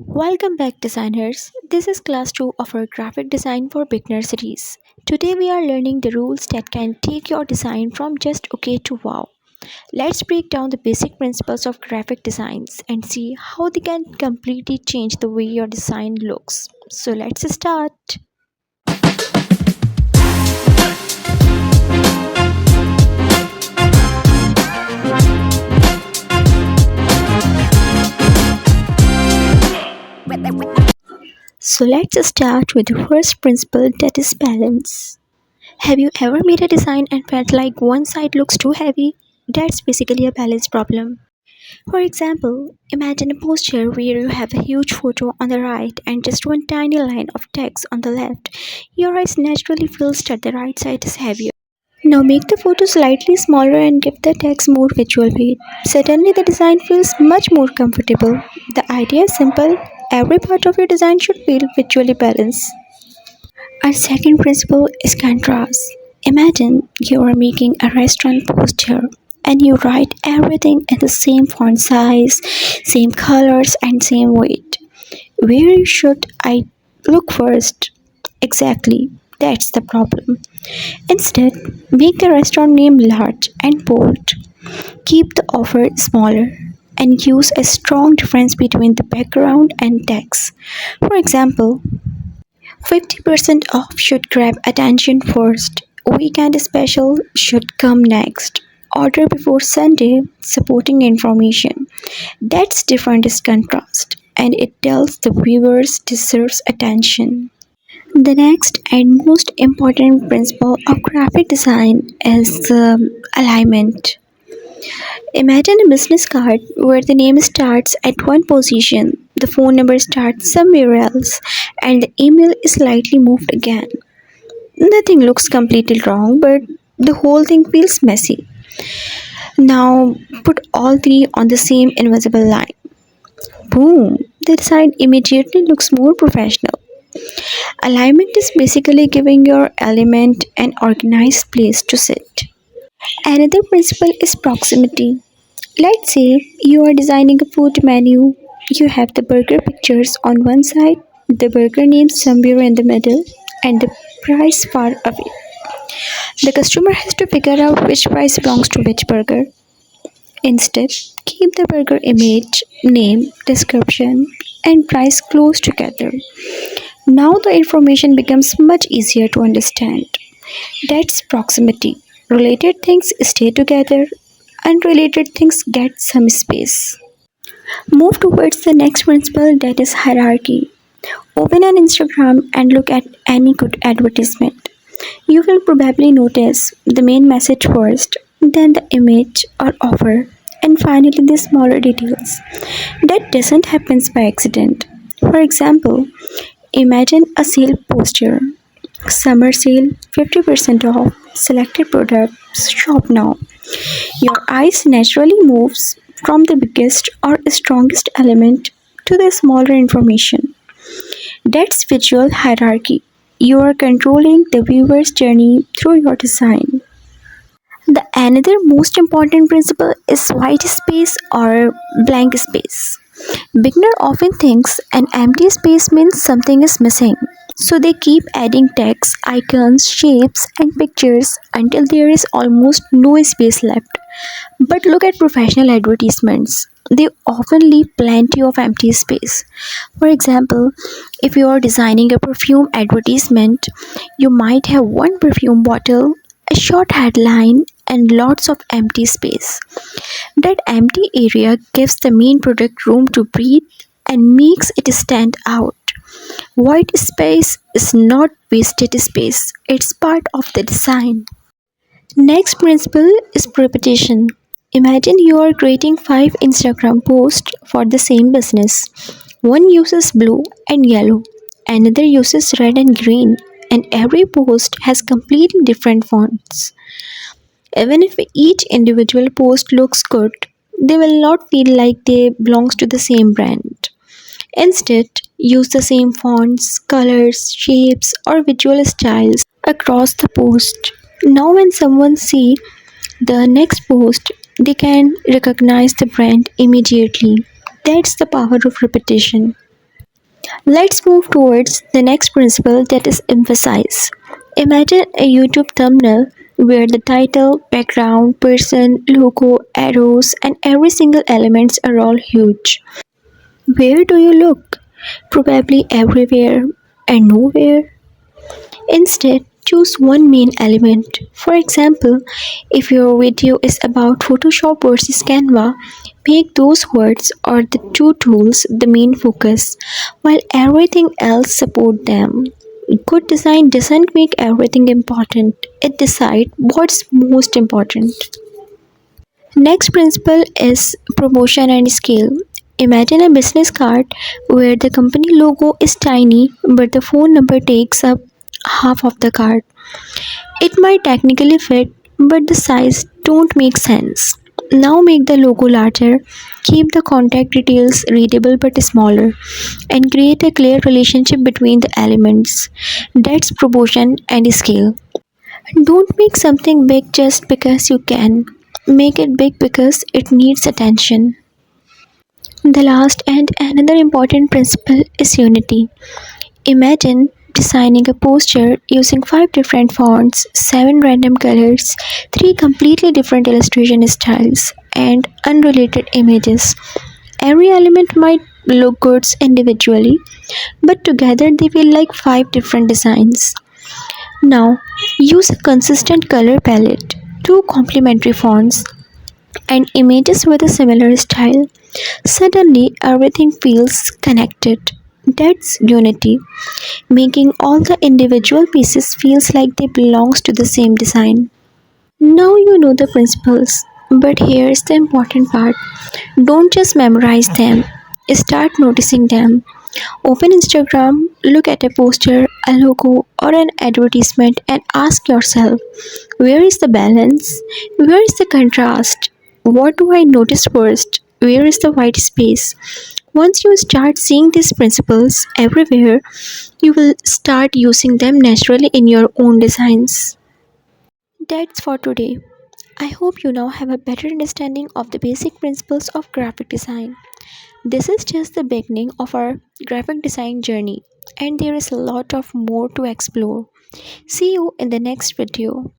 Welcome back, designers. This is class 2 of our graphic design for beginner series. Today we are learning the rules that can take your design from just okay to wow. Let's break down the basic principles of graphic designs and see how they can completely change the way your design looks. So let's start. So let's start with the first principle, that is balance. Have you ever made a design and felt like one side looks too heavy? That's basically a balance problem. For example, imagine a posture where you have a huge photo on the right and just one tiny line of text on the left. Your eyes naturally feel that the right side is heavier. Now make the photo slightly smaller and give the text more visual weight. Suddenly the design feels much more comfortable. The idea is simple. Every part of your design should feel visually balanced. Our second principle is contrast. Imagine you are making a restaurant poster and you write everything in the same font size, same colors, and same weight. Where should I look first? Exactly, that's the problem. Instead, make the restaurant name large and bold. Keep the offer smaller and use a strong difference between the background and text. For example, 50% off should grab attention first. Weekend special should come next. Order before Sunday, supporting information. That's different is contrast, and it tells the viewers deserves attention. The next and most important principle of graphic design is alignment. Imagine a business card where the name starts at one position, the phone number starts somewhere else, and the email is slightly moved again. Nothing looks completely wrong, but the whole thing feels messy. Now put all three on the same invisible line. Boom! The design immediately looks more professional. Alignment is basically giving your element an organized place to sit. Another principle is proximity. Let's say you are designing a food menu. You have the burger pictures on one side, the burger name somewhere in the middle, and the price far away. The customer has to figure out which price belongs to which burger. Instead, keep the burger image, name, description, and price close together. Now the information becomes much easier to understand. That's proximity. Related things stay together, unrelated things get some space. Move towards the next principle, that is hierarchy. Open an Instagram and look at any good advertisement. You will probably notice the main message first, then the image or offer, and finally the smaller details. That doesn't happen by accident. For example, imagine a sale poster. Summer sale, 50% off, selected products, shop now. Your eyes naturally moves from the biggest or strongest element to the smaller information. That's visual hierarchy. You are controlling the viewer's journey through your design. The another most important principle is white space or blank space. Beginner often thinks an empty space means something is missing. So they keep adding text, icons, shapes, and pictures until there is almost no space left. But look at professional advertisements. They often leave plenty of empty space. For example, if you are designing a perfume advertisement, you might have one perfume bottle, a short headline, and lots of empty space. That empty area gives the main product room to breathe and makes it stand out. White space is not wasted space, it's part of the design. Next principle is repetition. Imagine you are creating 5 Instagram posts for the same business. One uses blue and yellow, another uses red and green, and every post has completely different fonts. Even if each individual post looks good, they will not feel like they belongs to the same brand. Instead, use the same fonts, colors, shapes, or visual styles across the post. Now, when someone see the next post, they can recognize the brand immediately. That's the power of repetition. Let's move towards the next principle, that is emphasize. Imagine a YouTube thumbnail where the title, background, person, logo, arrows, and every single elements are all huge. Where do you look? Probably everywhere and nowhere. Instead, choose one main element. For example, if your video is about Photoshop versus Canva, make those words or the two tools the main focus, while everything else support them. Good design doesn't make everything important, it decides what's most important. Next principle is promotion and scale. Imagine a business card where the company logo is tiny but the phone number takes up half of the card. It might technically fit, but the size don't make sense. Now make the logo larger, keep the contact details readable but smaller, and create a clear relationship between the elements. That's proportion and scale. Don't make something big just because you can. Make it big because it needs attention. The last and another important principle is unity. Imagine designing a poster using 5 different fonts, 7 random colors, 3 completely different illustration styles, and unrelated images. Every element might look good individually, but together they feel like 5 different designs. Now, use a consistent color palette, 2 complementary fonts, and images with a similar style. Suddenly, everything feels connected. That's unity, making all the individual pieces feels like they belongs to the same design. Now you know the principles, but here's the important part. Don't just memorize them. Start noticing them. Open Instagram, look at a poster, a logo, or an advertisement and ask yourself, where is the balance? Where is the contrast? What do I notice first? Where is the white space? Once you start seeing these principles everywhere, you will start using them naturally in your own designs. That's for today. I hope you now have a better understanding of the basic principles of graphic design. This is just the beginning of our graphic design journey, and there is a lot of more to explore. See you in the next video.